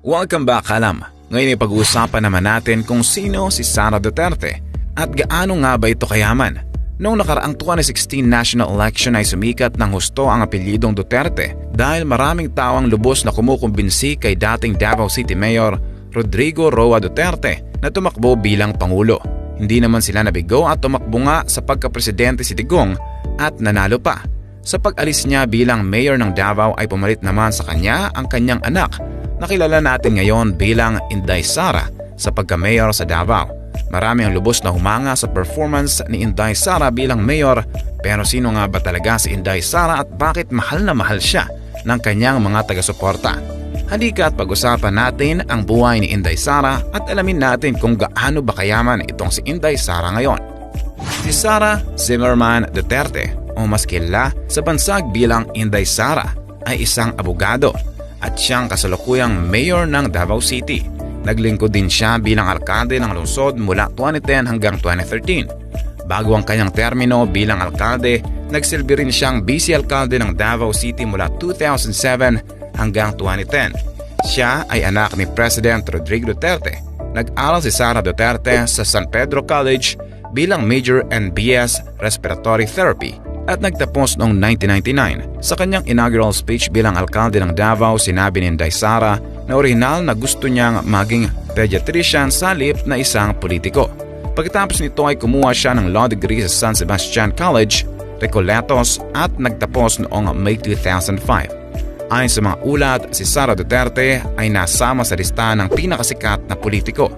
Welcome back, Kalam. Ngayon ay pag-uusapan naman natin kung sino si Sara Duterte at gaano nga ba ito kayaman. Noong nakaraang 2016 national election ay sumikat ng husto ang apelyidong Duterte dahil maraming tao ang lubos na kumukumbinsi kay dating Davao City Mayor Rodrigo Roa Duterte na tumakbo bilang Pangulo. Hindi naman sila nabigo at tumakbo nga sa pagkapresidente si Digong at nanalo pa. Sa pag-alis niya bilang mayor ng Davao ay pumalit naman sa kanya ang kanyang anak na kilala natin ngayon bilang Inday Sara sa pagka-mayor sa Davao. Marami ang lubos na humanga sa performance ni Inday Sara bilang mayor, pero sino nga ba talaga si Inday Sara at bakit mahal na mahal siya ng kanyang mga taga-suporta? Halika at pag-usapan natin ang buhay ni Inday Sara at alamin natin kung gaano ba kayaman itong si Inday Sara ngayon. Si Sara Zimmerman Duterte o mas kilala sa bansag bilang Inday Sara ay isang abogado at siyang kasalukuyang mayor ng Davao City. Naglingkod din siya bilang alkalde ng lungsod mula 2010 hanggang 2013. Bago ang kanyang termino bilang alkalde, nagsilbi rin siyang vice-alkalde ng Davao City mula 2007 hanggang 2010. Siya ay anak ni President Rodrigo Duterte. Nag-aral si Sara Duterte sa San Pedro College bilang Major and BS Respiratory Therapy at nagtapos noong 1999. Sa kanyang inaugural speech bilang alkalde ng Davao, sinabi ni Inday Sara na orihinal na gusto niyang maging pediatrician sa halip na isang politiko. Pagkatapos nito ay kumuha siya ng law degree sa San Sebastian College, Recoletos at nagtapos noong May 2005. Ayon sa mga ulat, si Sara Duterte ay nasama sa listahan ng pinakasikat na politiko.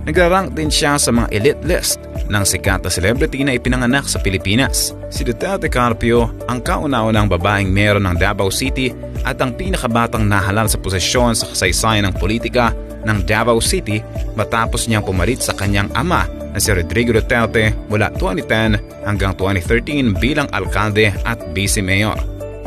Nagrarank din siya sa mga elite list ng sikat na celebrity na ipinanganak sa Pilipinas. Si Duterte Carpio ang kauna-unang babaeng mayor ng Davao City at ang pinakabatang nahalal sa posisyon sa kasaysayan ng politika ng Davao City matapos niyang pumalit sa kanyang ama na si Rodrigo Duterte mula 2010 hanggang 2013 bilang alkalde at vice-mayor.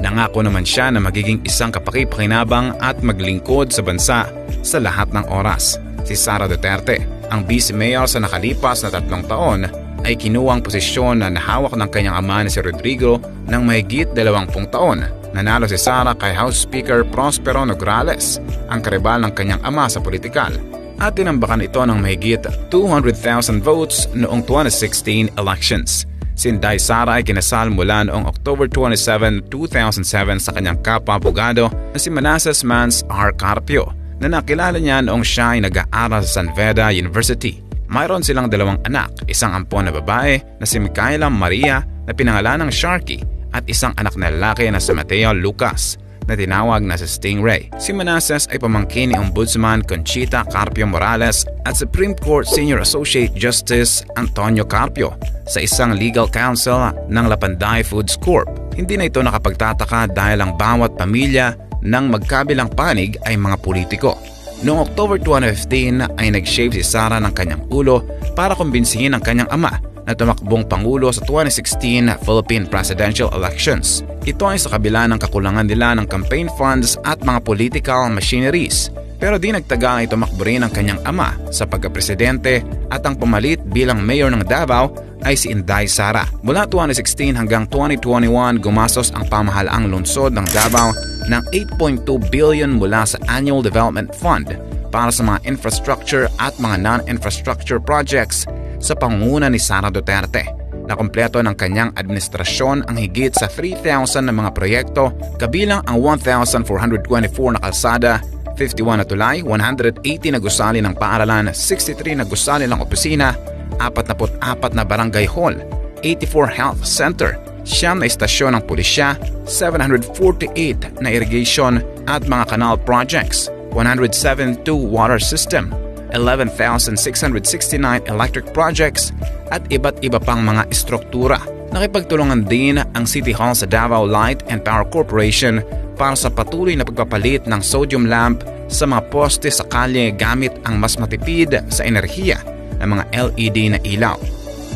Nangako naman siya na magiging isang kapaki-pakinabang at maglingkod sa bansa sa lahat ng oras. Si Sara Duterte, ang vice-mayor sa nakalipas na 3 taon, ay kinuwang posisyon na nahawak ng kanyang ama na si Rodrigo ng mahigit 20 taon. Nanalo si Sara kay House Speaker Prospero Nograles, ang karibal ng kanyang ama sa politikal, at tinambakan ito ng mahigit 200,000 votes noong 2016 elections. Si Inday Sara ay kinasal mula noong October 27, 2007 sa kanyang kapwa-abogado na si Manassas Mans R. Carpio na nakilala niya noong siya ay nag-aaral sa San Beda University. Mayroon silang 2 anak, isang ampon na babae na si Micaela Maria na pinangalan ng Sharky at isang anak na lalaki na si Mateo Lucas na tinawag na si Stingray. Si Manassas ay pamangkin ni Ombudsman Conchita Carpio Morales at Supreme Court Senior Associate Justice Antonio Carpio sa isang legal counsel ng Lapanday Foods Corp. Hindi na ito nakapagtataka dahil ang bawat pamilya ng magkabilang panig ay mga politiko. Noong October 2015 ay nag-shave si Sara ng kanyang ulo para kumbinsihin ang kanyang ama na tumakbong pangulo sa 2016 Philippine presidential elections. Ito ay sa kabila ng kakulangan nila ng campaign funds at mga political machineries. Pero di nagtagal ay tumakbo rin ang kanyang ama sa pagkapresidente at ang pumalit bilang mayor ng Davao ay si Inday Sara. Mula 2016 hanggang 2021, gumastos ang pamahalaang lungsod ng Davao ng 8.2 billion mula sa Annual Development Fund para sa mga infrastructure at mga non-infrastructure projects sa pangunguna ni Sara Duterte. Nakumpleto ng kanyang administrasyon ang higit sa 3,000 na mga proyekto, kabilang ang 1,424 na kalsada, 51 na tulay, 180 na gusali ng paaralan, 63 na gusali ng opisina, 44 na barangay hall, 84 health center, 9 na istasyon ng pulisya, 748 na irrigation at mga canal projects, 172 water system, 11,669 electric projects at iba't iba pang mga istruktura. Nakipagtulungan din ang City Hall sa Davao Light and Power Corporation para sa patuloy na pagpapalit ng sodium lamp sa mga poste sa kalye gamit ang mas matipid sa enerhiya ng mga LED na ilaw.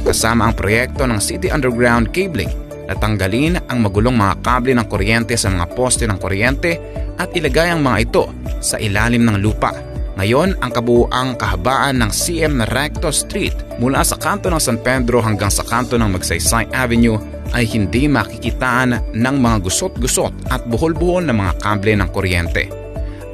Kasama ang proyekto ng City Underground Cabling na tanggalin ang magulong mga kable ng kuryente sa mga poste ng kuryente at ilagay ang mga ito sa ilalim ng lupa. Ngayon, ang kabuuang kahabaan ng CM Recto Street mula sa kanto ng San Pedro hanggang sa kanto ng Magsaysay Avenue ay hindi makikitaan ng mga gusot-gusot at buhol-buhol na mga kable ng kuryente.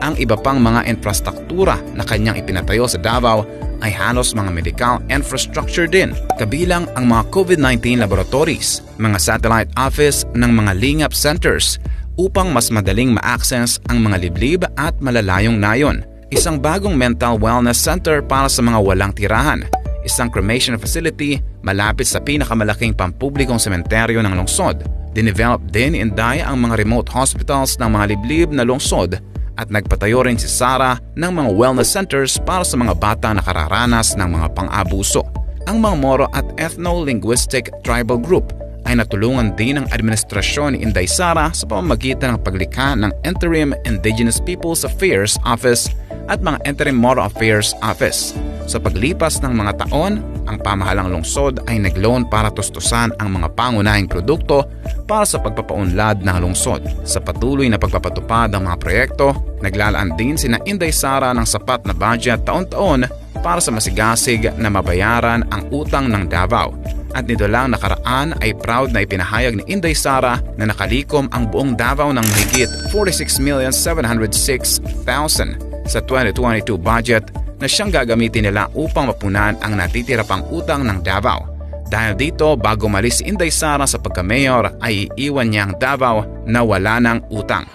Ang iba pang mga infrastruktura na kanyang ipinatayo sa Davao ay halos mga medical infrastructure din, kabilang ang mga COVID-19 laboratories, mga satellite office ng mga lingap centers upang mas madaling ma-access ang mga liblib at malalayong nayon, isang bagong mental wellness center para sa mga walang tirahan, isang cremation facility malapit sa pinakamalaking pampublikong sementeryo ng lungsod. Dinevelop din ni Inday ang mga remote hospitals ng mga liblib na lungsod at nagpatayo rin si Sara ng mga wellness centers para sa mga bata na kararanas ng mga pang-abuso. Ang mga Moro at Ethno-Linguistic Tribal Group ay natulungan din ng administrasyon ni Inday Sara sa pamamagitan ng paglikha ng Interim Indigenous Peoples Affairs Office at mga Interim Moro Affairs Office. Sa paglipas ng mga taon, ang pamahalang lungsod ay nag-loan para tustusan ang mga pangunahing produkto para sa pagpapaunlad ng lungsod. Sa patuloy na pagpapatupad ng mga proyekto, naglalaan din sina Inday Sara ng sapat na budget taon-taon para sa masigasig na mabayaran ang utang ng Davao. At nito lang nakaraan ay proud na ipinahayag ni Inday Sara na nakalikom ang buong Davao ng higit 46,706,000 sa 2022 budget na siyang gagamitin nila upang mapunan ang natitira pang utang ng Davao. Dahil dito, bago malis si Inday Sara sa pagka-mayor ay iiwan niya ang Davao na wala ng utang.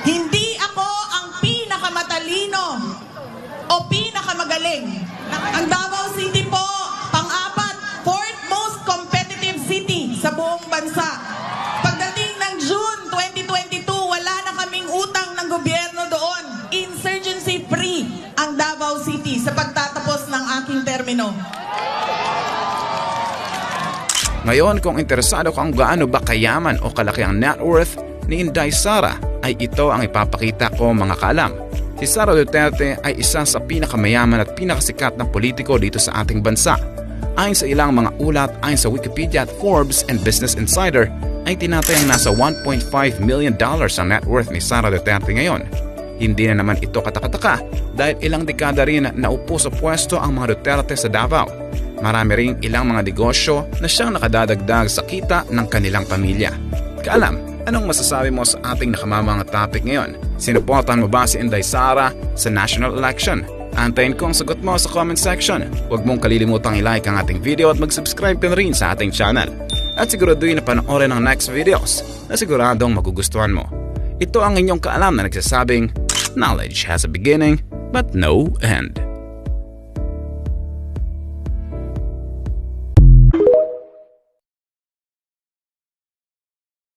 Hindi ako ang pinakamatalino o pinakamagaling. Ang Davao City po, pang-apat, fourth most competitive city sa buong bansa. Pagdating ng June 2022, wala na kaming utang ng gobyerno doon. Insurgency free ang Davao City sa pagtatapos ng aking termino. Ngayon, kung interesado kung gaano ba kayaman o kalaki ang net worth ni Inday Sara, ay ito ang ipapakita ko mga kaalam. Si Sara Duterte ay isa sa pinakamayaman at pinakasikat na politiko dito sa ating bansa. Ayon sa ilang mga ulat ayon sa Wikipedia at Forbes and Business Insider, ay tinatayang nasa $1.5 million ang net worth ni Sara Duterte ngayon. Hindi na naman ito katakataka dahil ilang dekada rin na upo sa pwesto ang mga Duterte sa Davao. Marami ring ilang mga negosyo na siyang nakadadagdag sa kita ng kanilang pamilya. Kaalam, anong masasabi mo sa ating nakamamang topic ngayon? Sinuportahan mo ba si Inday Sara sa national election? Antayin ko ang sagot mo sa comment section. Huwag mong kalilimutang i-like ang ating video at mag-subscribe ka na rin sa ating channel. At siguraduhin na panoorin ang next videos na siguradong magugustuhan mo. Ito ang inyong kaalam na nagsasabing, knowledge has a beginning but no end.